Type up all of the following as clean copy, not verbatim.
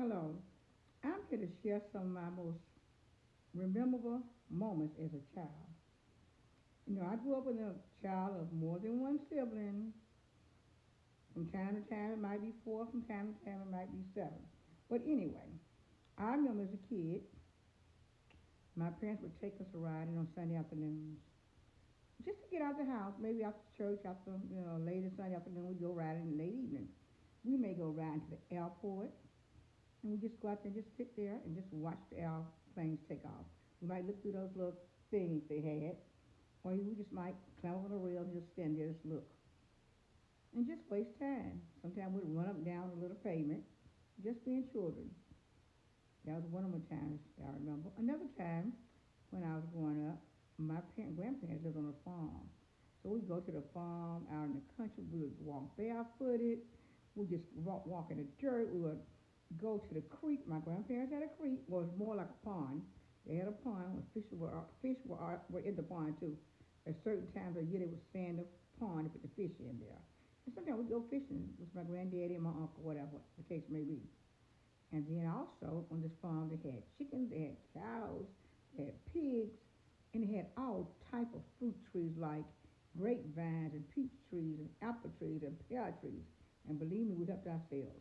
Hello, I'm here to share some of my most memorable moments as a child. I grew up with a child of more than one sibling. From time to time, it might be four. From time to time, it might be seven. But anyway, I remember as a kid, my parents would take us a riding on Sunday afternoons. Just to get out the house, maybe after church, after, later Sunday afternoon, we go riding in the late evening. We may go riding to the airport, and we just go out there and just sit there and just watch the airplanes take off. We might look through those little things they had, or we just might climb over the rail and just stand there and just look and just waste time. Sometimes we'd run up and down a little pavement, just being children. That was one of my times that I remember. Another time when I was growing up, my grandparents lived on a farm. So we'd go to the farm out in the country. We would walk barefooted. We just walk in the dirt. We would go to the creek. My grandparents had a creek. Well, it was more like a pond. They had a pond where fish were in the pond too. At certain times of the year, they would sand the pond and put the fish in there. And sometimes we'd go fishing with my granddaddy and my uncle, whatever the case may be. And then also on this farm, they had chickens, they had cows, they had pigs, and they had all type of fruit trees like grapevines and peach trees and apple trees and pear trees. And believe me, we helped ourselves.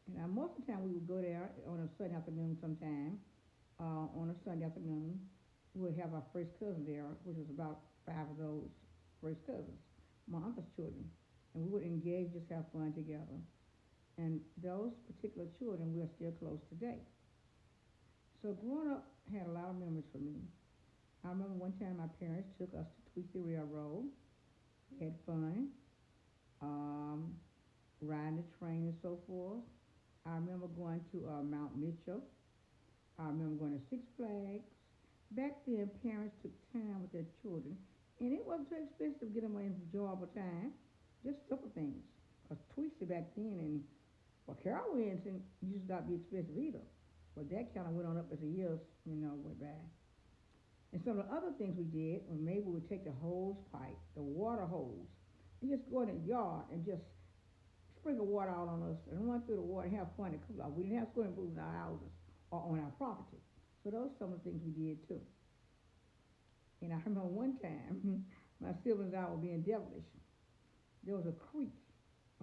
And most of the time we would go there on a Sunday afternoon sometime. On a Sunday afternoon, we would have our first cousin there, which was about five of those first cousins, my uncle's children. And we would engage, just have fun together. And those particular children, we're still close today. So growing up had a lot of memories for me. I remember one time my parents took us to Tweety Railroad. We had fun, um, riding the train and so forth. I remember going to Mount Mitchell. I remember going to Six Flags. Back then, parents took time with their children, and it wasn't too expensive to get them an enjoyable time. Just simple things. Because Tweety back then and well, Carowinds used to not be expensive either. But that kind of went on up as the years, went by. And some of the other things we did was maybe we would take the hose pipe, the water hose, and just go in the yard and just sprinkle water out on us and run through the water and have fun and cool off. We didn't have swimming pools in our houses or on our property. So those are some of the things we did too. And I remember one time my siblings and I were being devilish. There was a creek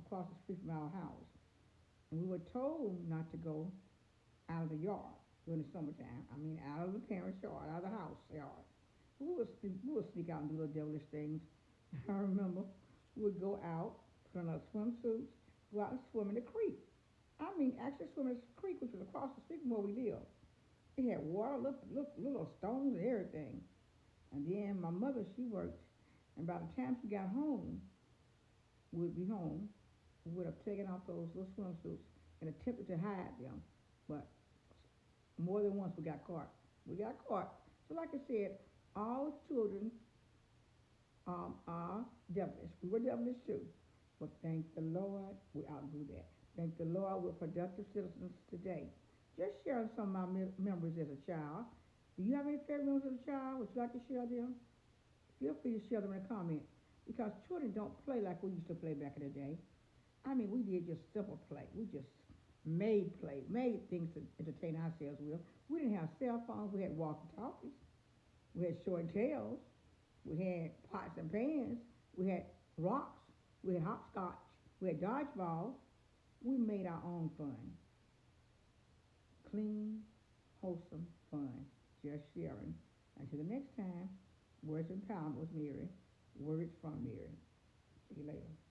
across the street from our house. And we were told not to go out of the yard during the summertime. I mean, out of the parents' yard, out of the house yard. We would sneak out and do little devilish things. I remember we would go out, put on our swimsuits, go out and swim in the creek. I mean, actually swim in the creek, which was across the street from where we lived. It had water, little stones and everything. And then my mother, she worked, and by the time she got home, we'd be home. We would have taken off those little swimsuits and attempted to hide them, but more than once we got caught. We got caught. So, like I said, all children are devilish. We were devilish too, but thank the Lord we outgrew that. Thank the Lord we're productive citizens today. Just sharing some of my memories as a child. Do you have any favorite memories as a child? Would you like to share them? Feel free to share them in the comment because children don't play like we used to play back in the day. I mean, we did just simple play. We just made things to entertain ourselves with. We didn't have cell phones. We had walkie-talkies. We had short tails. We had pots and pans. We had rocks. We had hopscotch. We had dodgeball. We made our own fun. Clean, wholesome fun. Just sharing. Until the next time, words of empowerment with Mary. Words from Mary. See you later.